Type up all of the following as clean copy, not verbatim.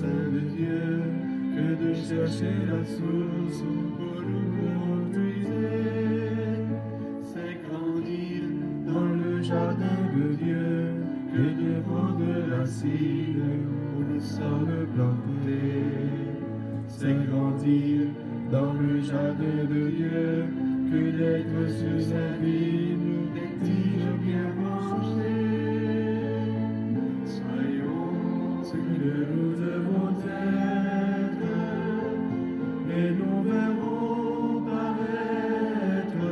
sein de Dieu que de chercher la source pour nous puiser. C'est grandir dans le jardin de Dieu que de prendre la cime où nous sommes plantés. C'est grandir dans le jardin de Dieu que d'être sur sa vigne, des tiges bien branchées. Soyons ce que nous devons être, et nous verrons paraître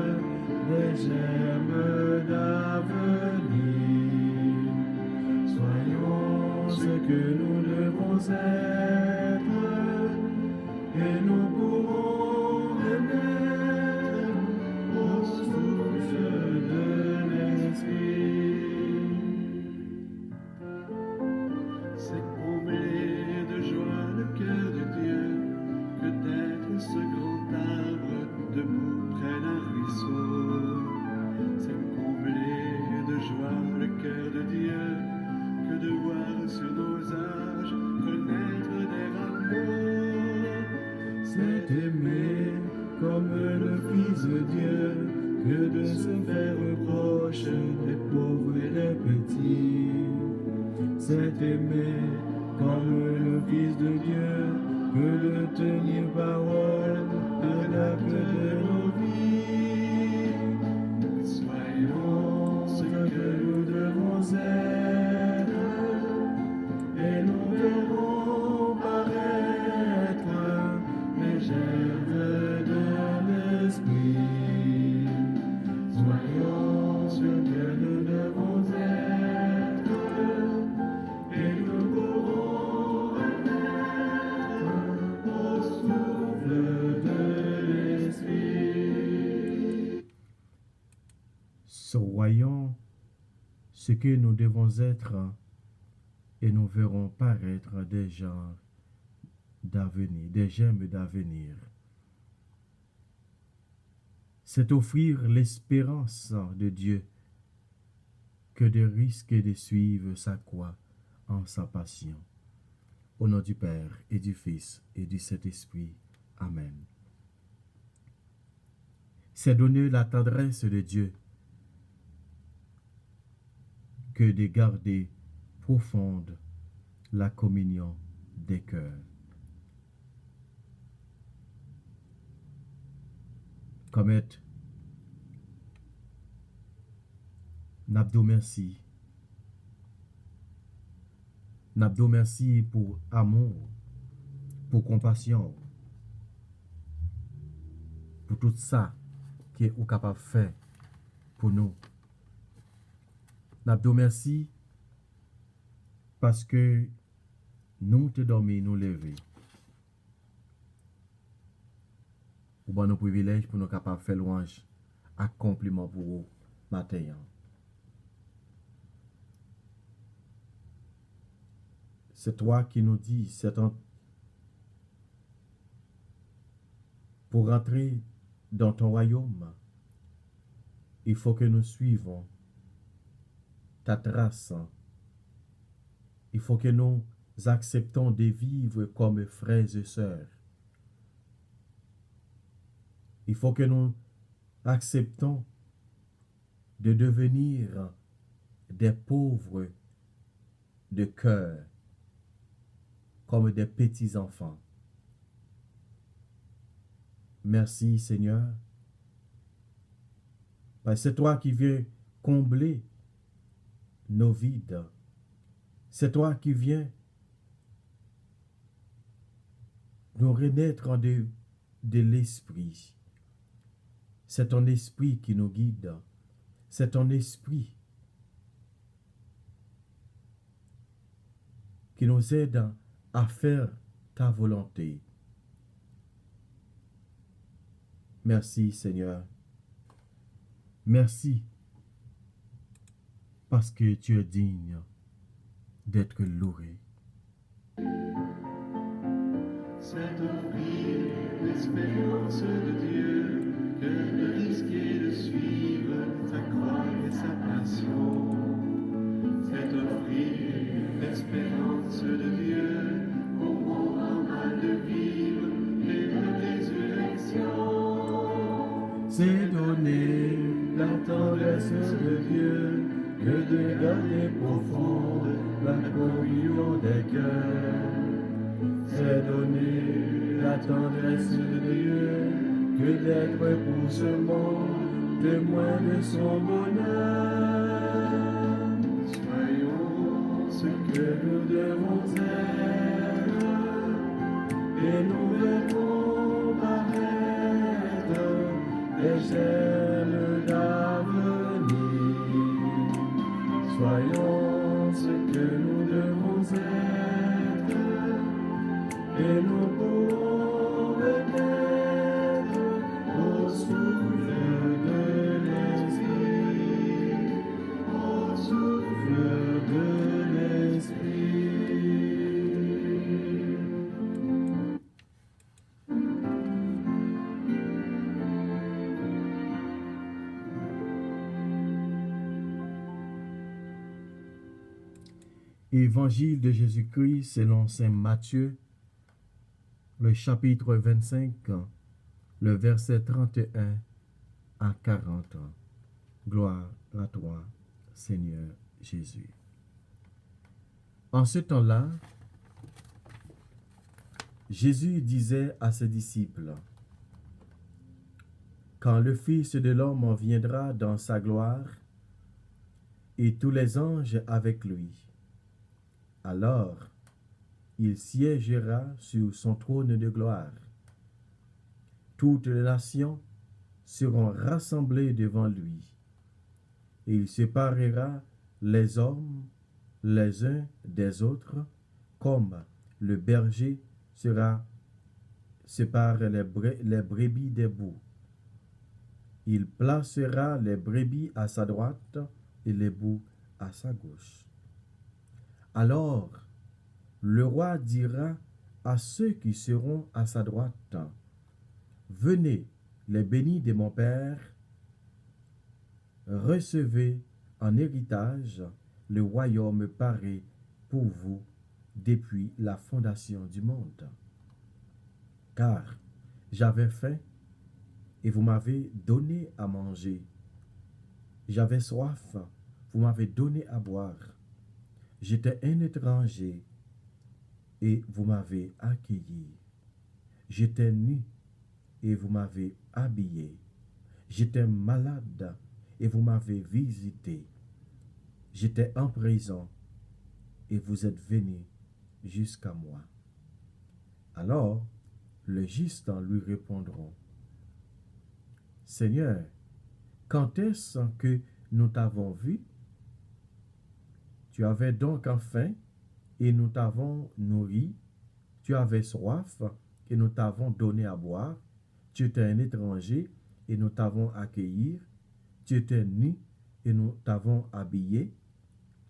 des germes d'avenir. Soyons ce que nous devons être, et nous pourrons renaître au souffle de l'Esprit. C'est combler de joie le cœur de Dieu que d'être ce grand arbre debout près d'un ruisseau. C'est combler de joie le cœur de Dieu que de voir sur nos âges renaître des rameaux. C'est aimer comme le Fils de Dieu que de se faire proche des pauvres et des petits. C'est aimer comme le Fils de Dieu que de tenir parole de l'acte de nos vies. Soyons ce que nous devons être, et nous verrons paraître les germes de l'Esprit. Soyons ce que nous devons être, et nous pourrons renaître au souffle de l'Esprit. Soyons ce que nous devons être, et nous verrons paraître des gens d'avenir, des germes d'avenir. C'est offrir l'espérance de Dieu que de risquer de suivre sa croix en sa passion. Au nom du Père et du Fils et du Saint-Esprit. Amen. C'est donner la tendresse de Dieu que de garder profonde la communion des cœurs. Commettre N'abdo merci. N'abdo merci pour amour, pour compassion, pour tout ça qui est capable de faire pour nous. N'abdo merci parce que nous te dormir, nous lever. Ou bon nos privilèges pour nous capables de faire louange, accomplissement pour vous matin. C'est toi qui nous dis, pour rentrer dans ton royaume, il faut que nous suivons ta trace. Il faut que nous acceptons de vivre comme frères et sœurs. Il faut que nous acceptons de devenir des pauvres de cœur, comme des petits-enfants. Merci Seigneur, parce que c'est toi qui viens combler nos vides. C'est toi qui viens nous renaître de l'esprit. C'est ton esprit qui nous guide. C'est ton esprit qui nous aide à faire ta volonté. Merci Seigneur. Merci parce que tu es digne d'être loué. C'est offrir l'espérance de Dieu que de risquer de suivre sa croix et sa passion. C'est offrir l'espérance de Dieu au c'est donner la tendresse de Dieu que de garder profonde la communion des cœurs. C'est donner la tendresse de Dieu que d'être pour ce monde témoin de son bonheur. Soyons ce que nous devons être et nous verrons paraître des ailes d'avenir. Soyons ce que nous devons être et nous pourrons renaître au souffle de l'esprit, au souffle de l'esprit. Évangile de Jésus-Christ selon saint Matthieu, le chapitre 25, le verset 31 à 40. Gloire à toi, Seigneur Jésus. En ce temps-là, Jésus disait à ses disciples, « Quand le Fils de l'homme viendra dans sa gloire, et tous les anges avec lui, alors il siégera sur son trône de gloire. Toutes les nations seront rassemblées devant lui, et il séparera les hommes les uns des autres, comme le berger sépare les brebis des boucs. Il placera les brebis à sa droite et les boucs à sa gauche. Alors, le roi dira à ceux qui seront à sa droite, « Venez, les bénis de mon Père, recevez en héritage le royaume paré pour vous depuis la fondation du monde. Car j'avais faim et vous m'avez donné à manger. J'avais soif, vous m'avez donné à boire. J'étais un étranger et vous m'avez accueilli. J'étais nu et vous m'avez habillé. J'étais malade et vous m'avez visité. J'étais en prison et vous êtes venus jusqu'à moi. » Alors, les justes lui répondront, « Seigneur, quand est-ce que nous t'avons vu? Tu avais donc faim et nous t'avons nourri. Tu avais soif et nous t'avons donné à boire. Tu étais un étranger et nous t'avons accueilli. Tu étais nu et nous t'avons habillé.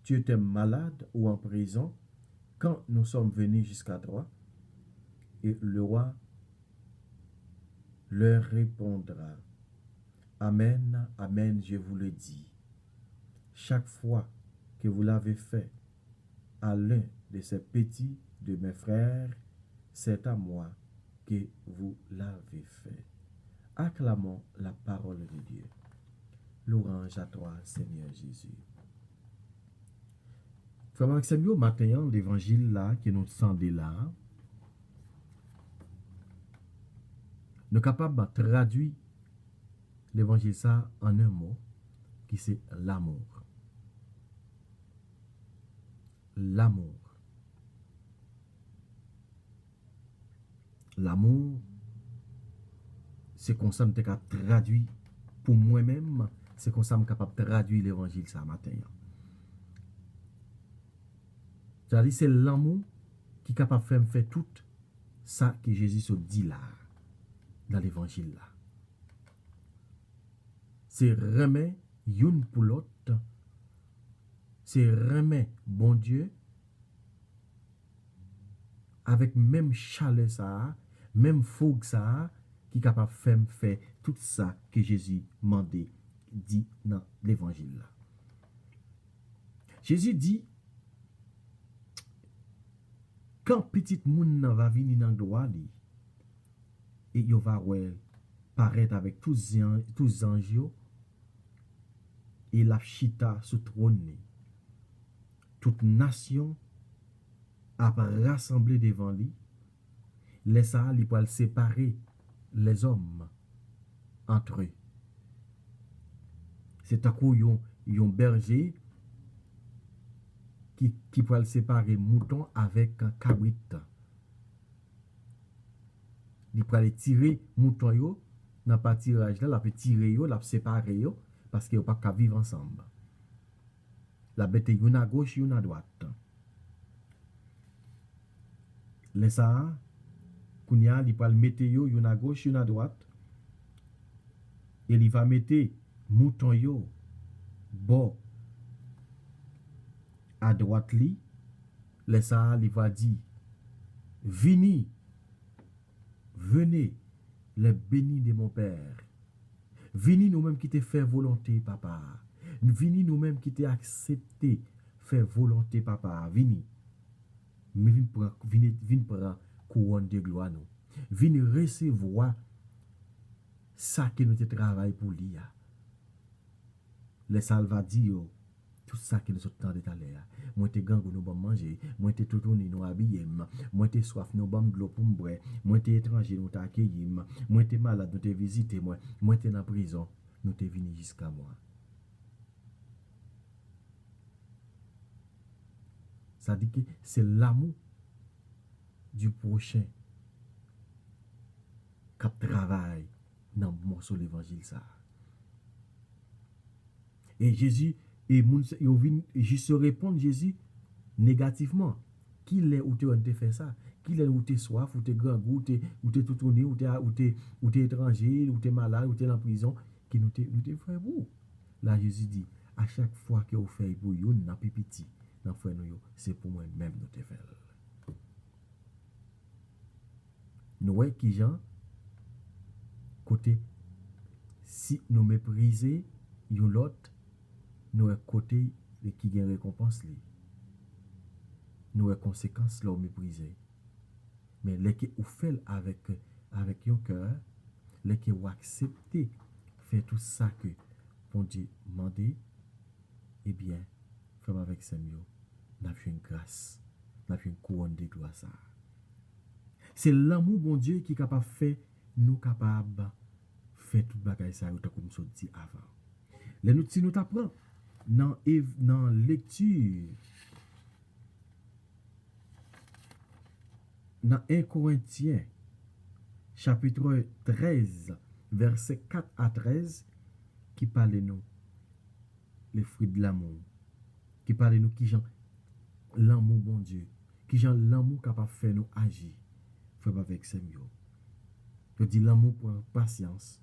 Tu étais malade ou en prison quand nous sommes venus jusqu'à toi. » Et le roi leur répondra, « Amen, amen, je vous le dis. Chaque fois que vous l'avez fait à l'un de ces petits de mes frères, c'est à moi que vous l'avez fait. » Acclamons la parole de Dieu. Louange à toi, Seigneur Jésus. Frère Maxime, au matin, l'évangile là, que nous sommes là, nous sommes capables de traduire l'évangile ça en un mot, qui c'est l'amour. L'amour. L'amour, c'est comme ça que nous sommes traduit pour moi-même, c'est comme ça que nous sommes capables de traduire l'évangile ça matin. C'est-à-dire c'est l'amour qui est capable de faire tout ça que Jésus se dit là, dans l'évangile là. C'est remettre une pour l'autre, c'est remettre bon Dieu avec même chaleur ça, même fougue ça, qui est capable de faire tout ça que Jésus m'a dit dans l'évangile là. Jésus dit, quand petit moun va venir dans gloire et il va voir paraît avec tous les anges et la chita sous trône. Toute nation a rassemblé devant lui. Les ça, il peut séparer les hommes entre eux. C'est un coup yon berger qui peut séparer mouton avec un cabrit. Il peut tirer mouton yo dans pas tirage là, la peut tirer yo, la séparer yo parce que yo pas qu'à vivre ensemble. La bête yon à gauche, yon à droite. Les ça kounya il peut mettre yo yon à gauche, yon à droite. Et il va mettre mouton yo bon à droite li. Les ça il va dire venez les bénis de mon père. Venez nous-mêmes qui te fait volonté papa. Venez nous-mêmes qui te accepté faire volonté papa. Venez. Mais venez pour couronne de gloire nous. Venez recevoir ça que nous te travail pour lui. Les salva dire tout ça que nous sommes de l'air. Moi te gang nous bon manger, moi te tout tourner nous habiller, moi te soif nous bon de l'eau pour boire, moi te étranger nous t'accueillir, moi te malade nous te visiter, moi te dans prison, nous te venu jusqu'à moi. Ça dit que c'est l'amour du prochain qui travaille dans le morceau de l'évangile ça. Et Jésus et juste répondre Jésus négativement. Qui l'est où tu as fait ça? Qui l'est où tu es soif, où tu es grand goût, où tu es tout tourné, où tu es étranger, où tu es malade, où tu es en prison, qui nous te fait vous. Là Jésus dit, à chaque fois que vous faites pour vous, n'a plus petit, dans frère nous, c'est pour moi-même nous te faire. Nous qui gens côté si nous mépriser yon l'autre nous côté qui gagne récompense li nous conséquences là mépriser mais les qui ou fait avec un cœur les qui ou accepter faire tout ça que bon Dieu mandé eh bien comme avec Samuel n'a fait une grâce n'a fait une couronne de gloire ça c'est l'amour bon Dieu qui est capable de faire nous capables faire toute bagaille ça comme ça dit avant les nous si nous t'apprend dans lecture dans 1 Corinthiens chapitre 13 verset 4 à 13 qui parle nous les fruits de l'amour qui parle nous qui genre l'amour bon Dieu qui genre l'amour capable de faire nous agir frère avec Samuel. Je dis l'amour pour patience,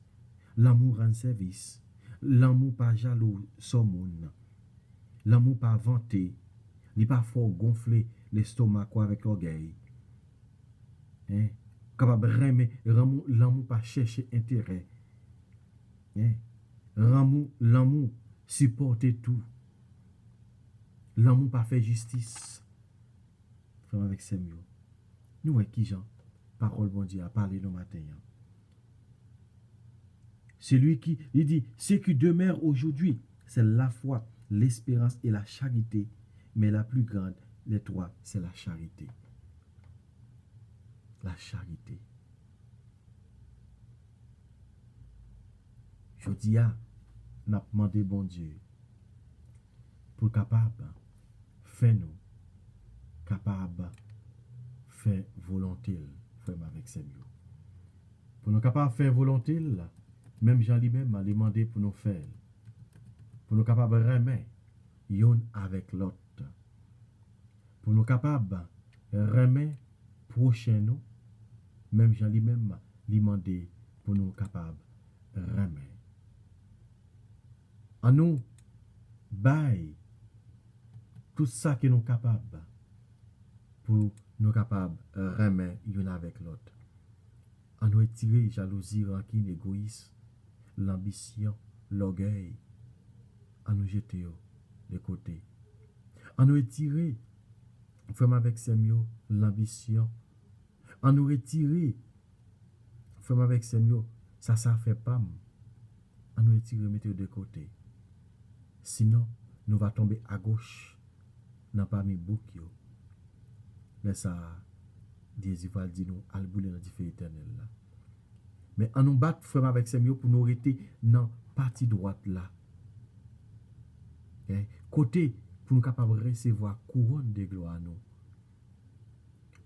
l'amour en service, l'amour pas jaloux sur monde, l'amour pas vanter, il pas fort gonfler l'estomac avec orgueil. Hein? Capable remettre l'amour pas chercher intérêt. Hein? L'amour supporter tout. L'amour pas faire justice. Frère avec Samuel. Nous qui Jean parole bon Dieu a parlé nos matins. Celui qui, il dit, ce qui demeure aujourd'hui, c'est la foi, l'espérance et la charité. Mais la plus grande, les trois, c'est la charité. La charité. Je dis, n'a demandé bon Dieu pour capable faire nous, capable faire volonté, frère avec Seigneur. Pour nous capable faire volonté, même Jean lui-même m'a demandé pour nous faire. Pour nous capables de remettre yon avec l'autre. Pour nous capables de remettre prochain nous, même Jean lui-même m'a demandé pour nous capables de remettre. En nous, bail tout ça que nous capables pour nous capables de remettre yon avec l'autre. En nous retirer jalousie, rancune, égoïsme, l'ambition, l'orgueil, en nous jeter de côté. En nous retirer, frère avec Samuel, l'ambition. En nous retirer, frère avec Samuel, ça fait pas, on nous étire mettre de côté. Sinon, nous va tomber à gauche, dans parmi bouc yo. Mais ça, Jésus va dire nous, al bouler dans le feu éternel là. Mais on nous bat frère avec ces mieux pour nous rester dans partie droite là. Okay? Côté pour nous capable recevoir couronne de gloire nous.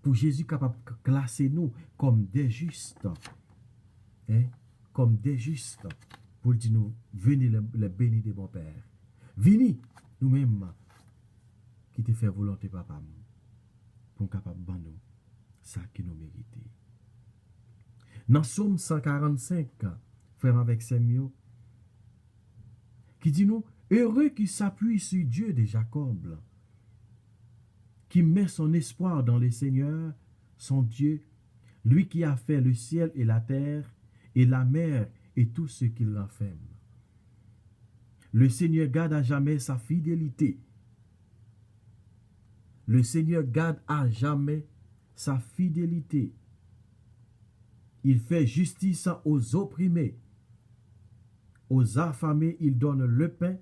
Pour Jésus capable de classer nous comme des justes. Okay? Comme des justes. Pour dire nous, venez les bénis de mon Père. Venez nous-mêmes qui te fait volonté papa pour capable de nous ça qui nous mérite. Dans Psaume 145, frère avec Samuel, qui dit nous, heureux qui s'appuie sur Dieu de Jacob, qui met son espoir dans le Seigneur, son Dieu, lui qui a fait le ciel et la terre, et la mer et tout ce qu'il renferme. Le Seigneur garde à jamais sa fidélité. Le Seigneur garde à jamais sa fidélité. Il fait justice aux opprimés. Aux affamés, il donne le pain.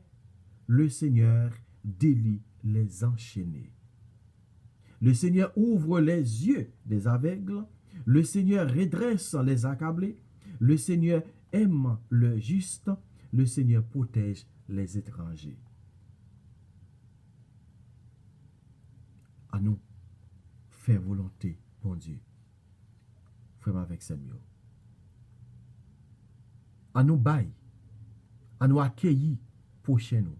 Le Seigneur délie les enchaînés. Le Seigneur ouvre les yeux des aveugles. Le Seigneur redresse les accablés. Le Seigneur aime le juste. Le Seigneur protège les étrangers. À nous, faire volonté, bon Dieu. Frère avec Samuel. À nous bailler, à nous accueillir pour chez nous.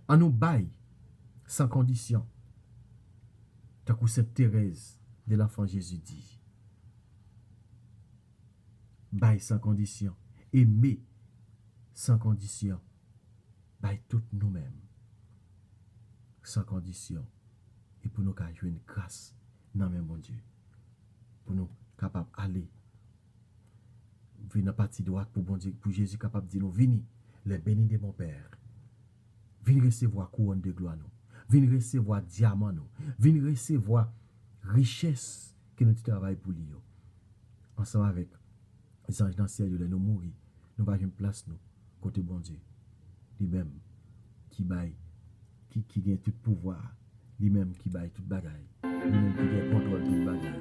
À nous bailler sans condition. Tant que Sainte Thérèse de l'Enfant Jésus dit. Baille sans condition. Aimer sans condition. Baille toutes nous-mêmes. Sans condition. Et pour nous jouer une grâce dans même mon Dieu. Pour nous capables d'aller. Venir dans la partie droite pour bon Dieu, pour Jésus capable de dire nous, venez, les bénis de mon Père. Venez recevoir couronne de gloire nous. Venez recevoir diamant nous. Venez recevoir richesse que nous travaillons pour lui. Ensemble avec les anges dans le ciel, nous mourir. Nous allons une place nous, côté bon Dieu. Lui-même qui baille, qui gagne tout pouvoir. Lui-même qui baille toute bagaille. Lui-même qui gagne contrôle toute bagaille.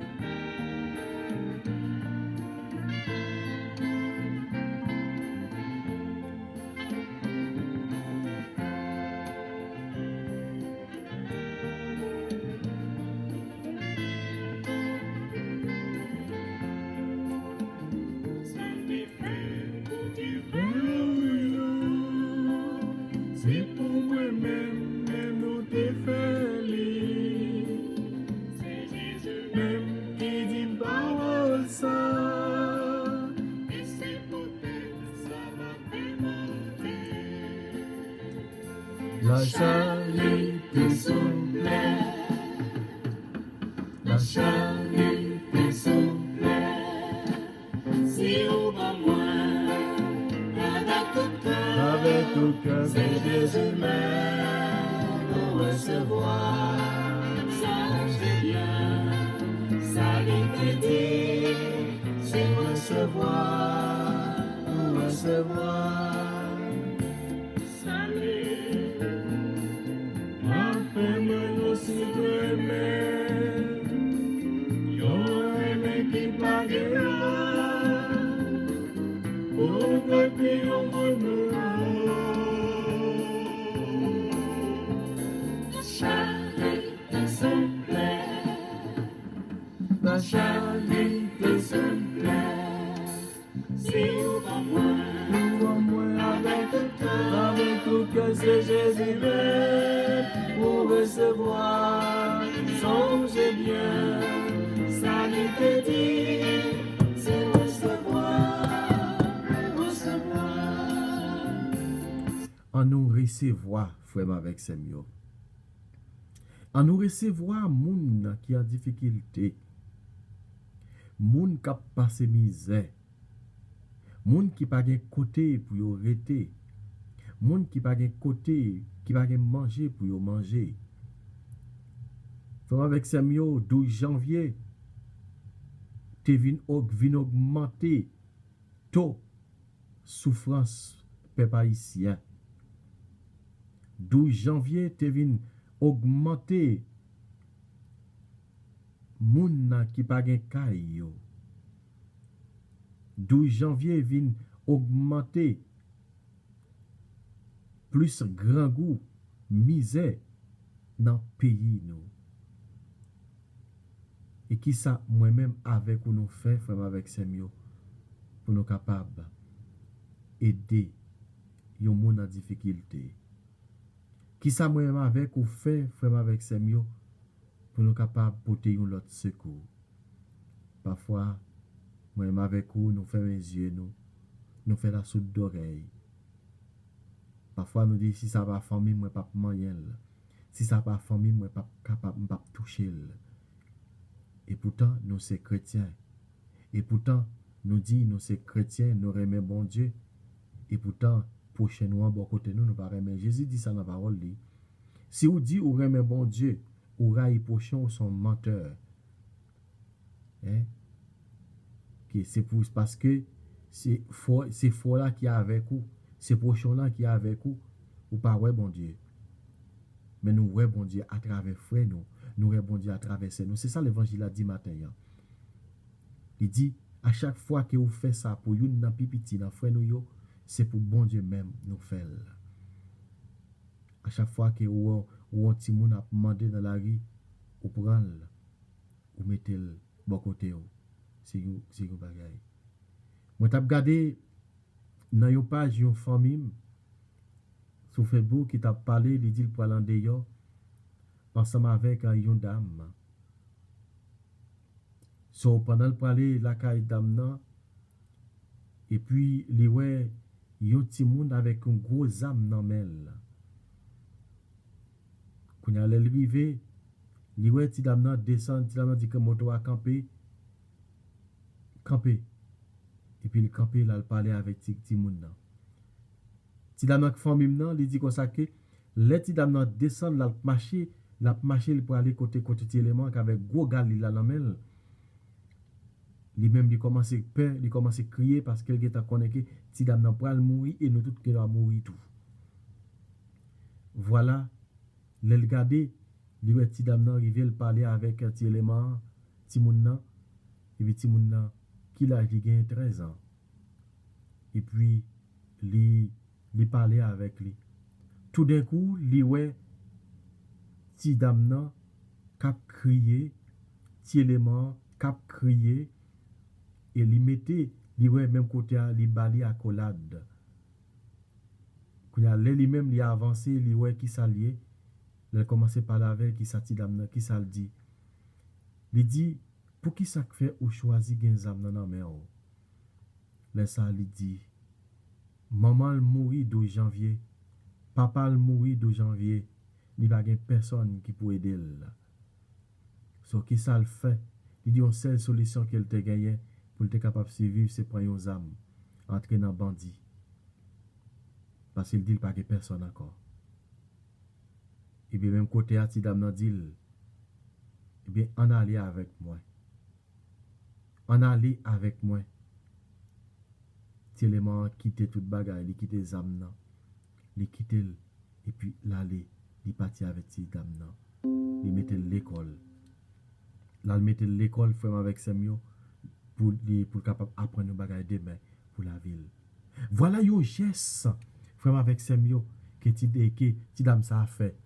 La charité souple, la charité souple, si on va moins, avec tout cœur, c'est Jésus même, nous recevoir, songez bien, salut dit, c'est recevoir, nous recevoir. La charité souple, si on va moins avec tout cœur, c'est Jésus même, pour recevoir, songez bien, salut te dit, c'est recevoir. En nous recevoir, frère avec Samuel. En nous recevoir, moun qui a difficulté. Moun qui a passé misère, moun qui pas gen côté pour yo rete, moun qui pas gen côté, qui pas gen manger pour yo manger. Avec Samuel 12 janvier, te vin augmenter taux souffrance peuple haïtien. 12 janvier te vin augmenter moun nan ki pa gen kay yo. 12 janvier vin augmenter plus grand goût misère dans pays nous. Et qui ça moi-même avec ou nous fait frère avec Semio pour nous capables aider yon moun en difficulté. Qui ça moi-même avec ou fait frère avec Semio pour nous capables porter yon l'autre secours. Parfois moi-même avec vous nous fermons les yeux nous fait la soude d'oreille. Parfois nous dit si ça va famille moi pas moyen. Si ça pas famille moi pas capable pas toucher. Et pourtant nous c'est chrétiens. Et pourtant nous dit nous c'est chrétiens, nous aimons bon Dieu. Et pourtant prochain nous en bon côté nous pas aimer. Jésus dit ça dans la parole dit. Si vous dit ou aimez bon Dieu, ou raille prochain ou son menteur. Hein? C'est parce que c'est faux là qui est avec vous, c'est prochain là qui est avec vous, ou pas ouais bon Dieu. Mais nous ouais bon Dieu à travers frère nous ouais bon Dieu à travers nous. C'est ça l'évangile a dit matin. Il dit à chaque fois que vous faites ça pour une nan pipiti nan frère nous c'est pour bon Dieu même nous faire. À chaque fois que ou un petit monde a demandé dans la rue ou prendre ou mettez le bon côté c'est une bagaille. Moi t'ai regardé dans une page une famille sur Facebook qui t'a parlé, il dit pour aller en dehors ensemble avec une dame. So pendant le parler la caille dame nan et puis li ouais yon petit monde avec un gros âme dans mel. Quand il allait arriver, li ouais ti dame nan descend, ti dame nan dit que moto a camper. Et puis il camper là, il parlait avec ti moun nan. Ti dame nan famille nan, li dit comme ça que les ti dame nan descend là marcher pour aller côté ti élément avec gros gal là dans mel. Li même il commence peur, il commence crier parce qu'il t'a connaît que ti dame nan pral mourir et nous tout qui va mourir tout. Voilà, le regarder, li ouais ti dame nan arrivé, il parlait avec ti élément, ti moun nan, et puis ti moun nan qui l'a dit gagne 13 ans. Et puis li parlait avec lui. Tout d'un coup, li ouais ti dame nan k'ap crier, ti élément k'ap crier et li mettait li ouais même côté li bali accolade. Quand il li même li avancé li ouais qui s'allié, il commencé par la avec qui ça ti dame nan qui ça le dit. Li dit pour qui ça fait ou choisi gen zam nan men ou. Là ça li dit maman mouri 12 janvier, papa mouri 12 janvier, li pa gen personne qui peut aider là. So qui ça le fait? Il dit une seule solution qu'elle te gagné pour être capable de vivre c'est prendre aux âmes entrer dans bandit. Parce qu'il dit pas que personne encore. Et bien même côté a ti dame nan dit et bien en aller avec moi. En aller avec moi. Ti élément quitter toute bagaille, li quitter zam nan. Li quitter et puis l'aller, li parti avec ti dame nan. Li mette l'école. Là il mette l'école frère avec Semio pour capable apprendre bagaille demain pour la ville. Voilà yo geste frère avec Semio que ti dame ça a fait.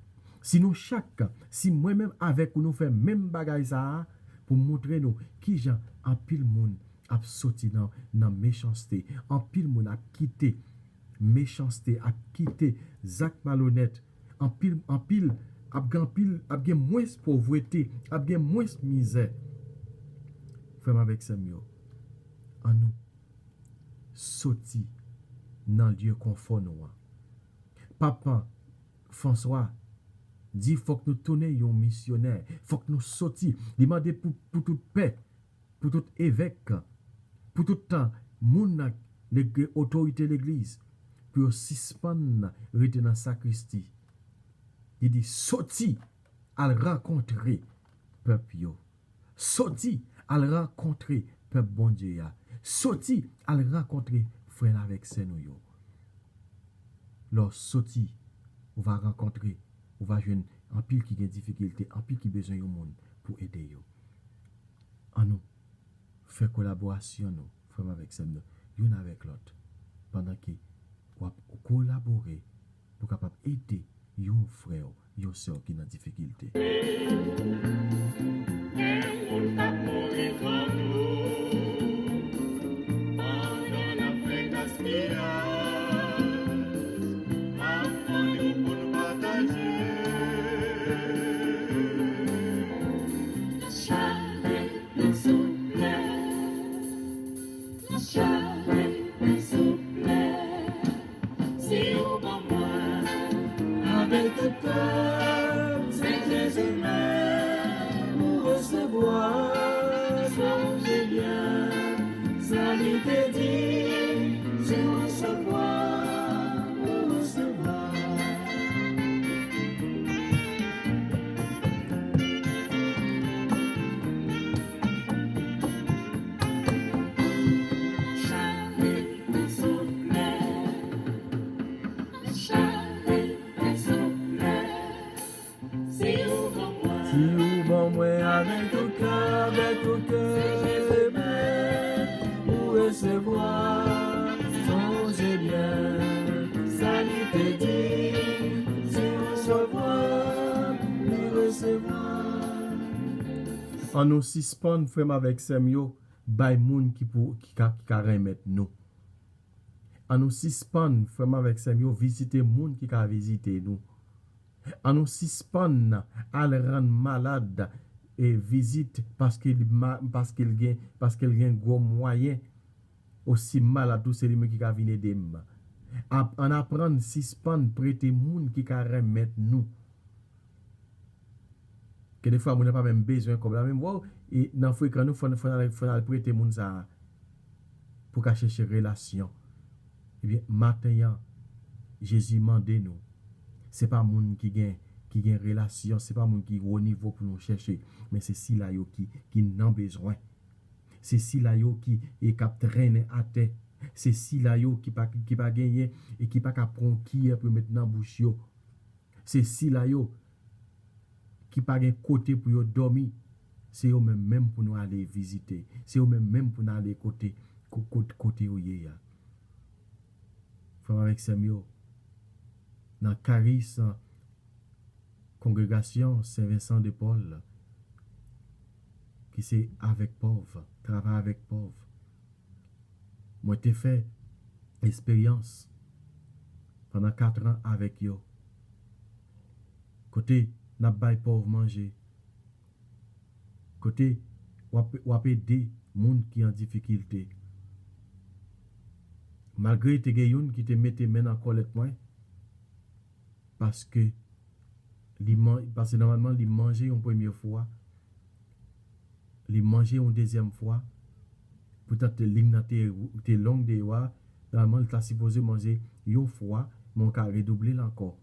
Si nous chaque, si moi-même avec nous fait même bagaille ça pour montrer nous qui gens en pile monde a sorti dans méchanceté, en pile monde a quitté méchanceté, a quitté Zach malhonnête, en pile a gen moins pauvreté, a gen moins misère. Frère avec Samuel, en nous sorti dans lieu confort nous. Papa François dit faut que nous tournions un missionnaire, faut que nous sortions, demander pour toute paix, pour tout évêque, pour tout temps, moun l'autorité de l'église, pour suspendre rester dans sacristie. Il dit sorti à rencontrer peuple yo. Sorti à rencontrer peuple bon Dieu ya. sorti à rencontrer frère avec nous yo. Lors sorti, on va rencontrer, on va joindre en pile qui a des difficultés, en pile qui a besoin de monde pour aider yo. En nous, faire collaboration nous, frère avec nous, l'un avec l'autre, pendant que on collaborer pour capable aider yon frère, yon soeur qui est en difficulté. Avec le cœur, c'est Jésus même, pour recevoir, songez bien, salut t'est dit, c'est recevoir, pour recevoir. Avec ton cœur, pour recevoir, songez bien, salut t'est dit, c'est recevoir, pour recevoir. En nous suspend frère avec Samuel, by moun qui ka remettre nous. En nous suspend frère avec Samuel, visiter moun qui ka visiter nous. En nous suspend à le rendre malade et visite parce qu'il gagne gros moyen aussi malade tout c'est lui qui ka venir dem. En apprendre suspend prêter moun qui ka remettre nous. Que des fois on n'a pas même besoin comme la même wow et dans fréquent nous faut prêter moun ça pour qu'à chercher relation. Eh bien matin Jésus mande nous c'est pas moun qui gagne relation, c'est pas moun qui au niveau pour nous chercher, mais c'est si là yo qui n'en besoin. C'est si là yo qui est cap traîner à terre. C'est si là yo qui pas gagner et qui pas cap prendre qui pour mettre dans bouche yo. C'est si là yo qui pas gain côté pour yo dormir. C'est eux même pour nous aller visiter. C'est eux même pour nous aller côté où y a. Frère avec Samuel dans Caris congrégation Saint-Vincent de Paul qui c'est avec pauvre, travail avec pauvre. Moi j'ai fait expérience pendant 4 ans avec yo. Côté n'a pas pauvre manger. Côté ou aider monde qui en difficulté. Malgré te gayoun qui te mette main en colette moi parce que normalement il manger une première fois, il manger une deuxième fois, peut-être ligne te longue de wa, normalement il t'a supposé manger une fois, mais on a redoublé encore.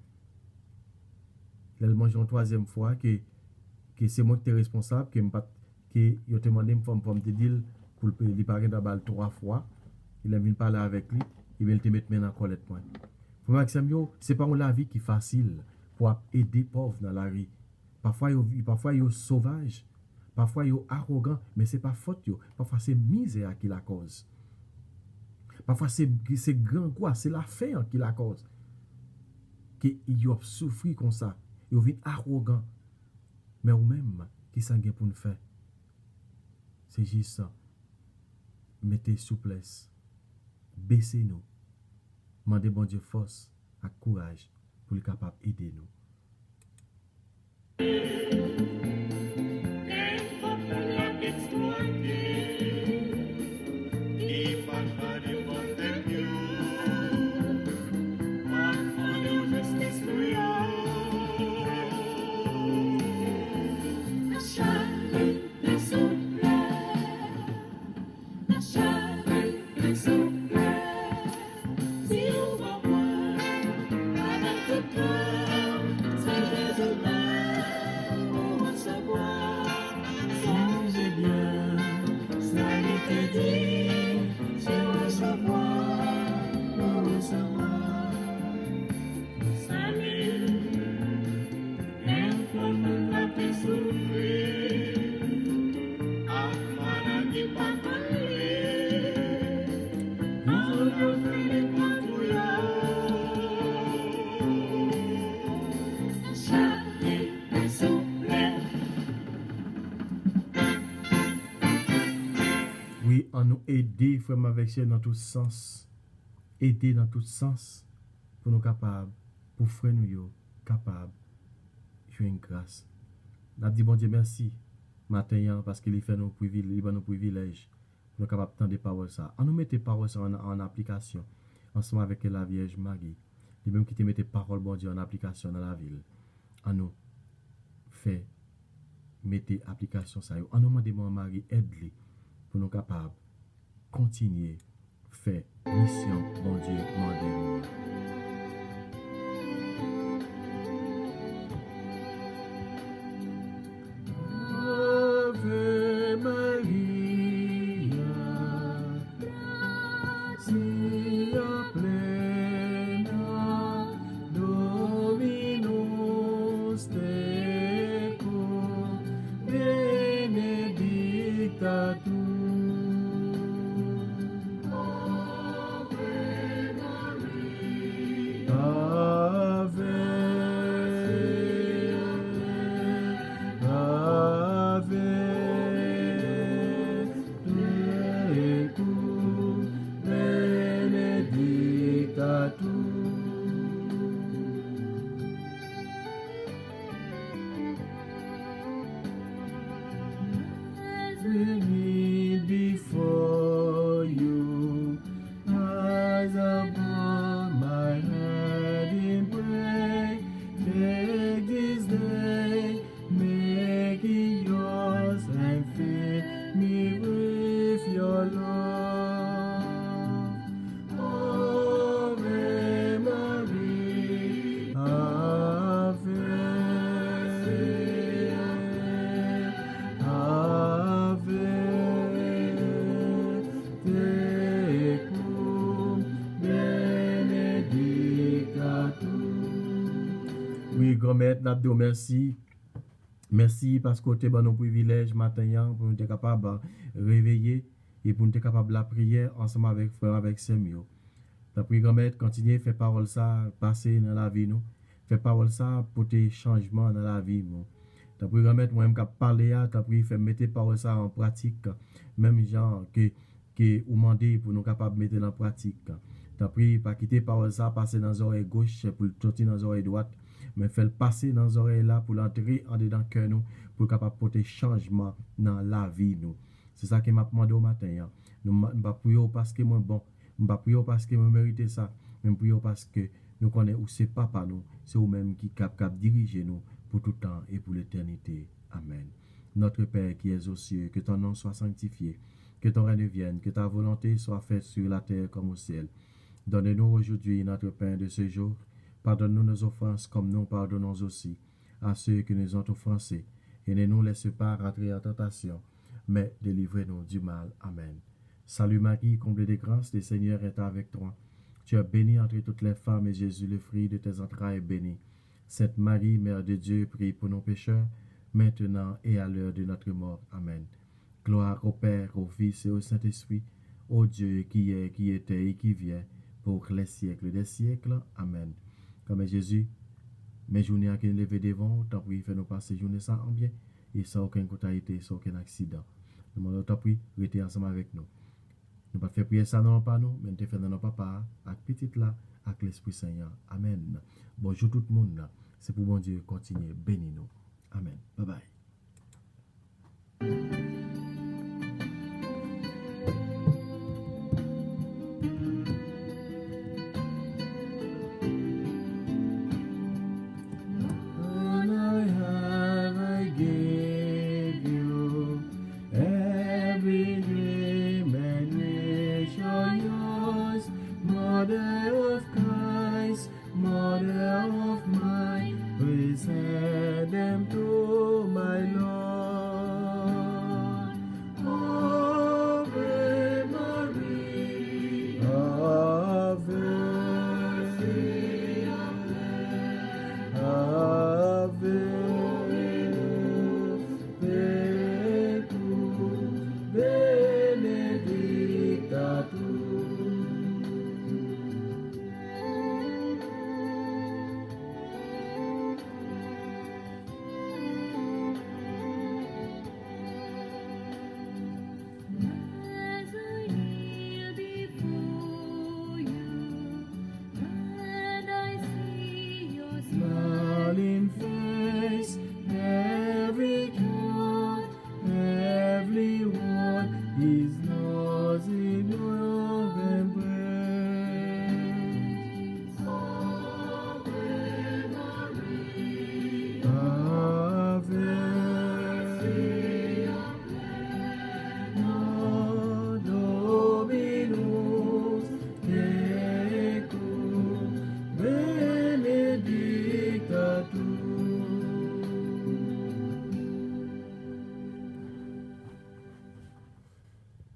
Il mange une troisième fois que c'est moi qui est responsable que yo te demandé pour me dire pour lui parler d'abord 3 fois, il a venu parler avec lui, il te mettre main en colette moi. Pour Maxime c'est pas la vie qui est facile pour aider les pauvres dans la rue. Parfois, ils sont sauvages, parfois, ils sont arrogants, mais ce n'est pas faute. Parfois, c'est misère qui la cause. Parfois, c'est grand quoi, c'est la faim qui la cause. Ils ont souffert comme ça. Ils sont arrogants. Mais eux-mêmes, qui sont pour nous faire? C'est juste ça. Mettez souplesse. Baissez-nous. Mandez bon Dieu force et courage pour être capable d'aider nous. nous aider, frère, avec Dieu, dans tout sens. Aider dans tout sens pour nous capables, pour frère nous, capables, jouer une grâce. Nous dit bon Dieu merci, matin, parce qu'il fait nos privilèges, pour nous capables de des paroles ça. On nous met des paroles ça en application, ensemble avec la Vierge Marie. Les mêmes qui te mettent paroles, bon Dieu, en application dans la ville. On nous fait mettre application ça. On nous demande, mon Marie, aide-les pour nous capables continuer faire mission, bon Dieu, demandez-nous. Ave Maria, gratia plena, Dominus tecum, benedicta tu. Before you, as upon my head in prayer, take this day, make it yours, and fill me with your love. Ave Maria, Ave, Ave. Oui, grand-mère, nous merci. Merci parce que tu as nos privilèges matin pour nous être capables de réveiller et pour nous être capables de la prière ensemble avec frère, avec Samuel. La prière, grand-mère, continuez, fait parole ça, passer dans la vie, nous. Fait parole ça pour tes changements dans la vie, nous. Ta prière, grand-mère, moi-même, qui parler, ta prière, fait mettre parole ça en pratique, même genre que vous demandez pour nous capables de mettre en pratique. Ta prière, pas quitter parole ça, passer dans les oreilles gauche pour le sortir dans les oreilles droite. Mais fait le passer dans les oreilles là pour l'entrer en dedans cœur nous pour capable porter changement dans la vie nous. C'est ça que m'a demandé au matin. Nous pas prier parce que moi bon, pas prier parce que moi mérite ça, mais prier parce que nous connaissons où c'est papa nous, c'est vous même qui capable diriger nous pour tout temps et pour l'éternité. Amen. Notre Père qui es aux cieux, que ton nom soit sanctifié, que ton règne vienne, que ta volonté soit faite sur la terre comme au ciel. Donne-nous aujourd'hui notre pain de ce jour. Pardonne-nous nos offenses comme nous pardonnons aussi à ceux qui nous ont offensés. Et ne nous laisse pas rentrer en tentation, mais délivrez-nous du mal. Amen. Salut Marie, comblée de grâce, le Seigneur est avec toi. Tu es bénie entre toutes les femmes et Jésus, le fruit de tes entrailles, est béni. Sainte Marie, Mère de Dieu, prie pour nos pécheurs, maintenant et à l'heure de notre mort. Amen. Gloire au Père, au Fils et au Saint-Esprit, au Dieu qui est, qui était et qui vient, pour les siècles des siècles. Amen. Comme Jésus, mes journées à qui nous lever devant, tant pis, fais-nous passer journée sans en bien, et sans aucune contrariété, sans aucun accident. Nous demandons tant pis, restez ensemble avec nous. Nous pas faire prier ça non pas nous, mais nous fait dans nos papa, avec petite là, avec l'Esprit Saint. Amen. Bonjour tout le monde. C'est pour bon Dieu continuer bénir nous. Amen. Bye bye.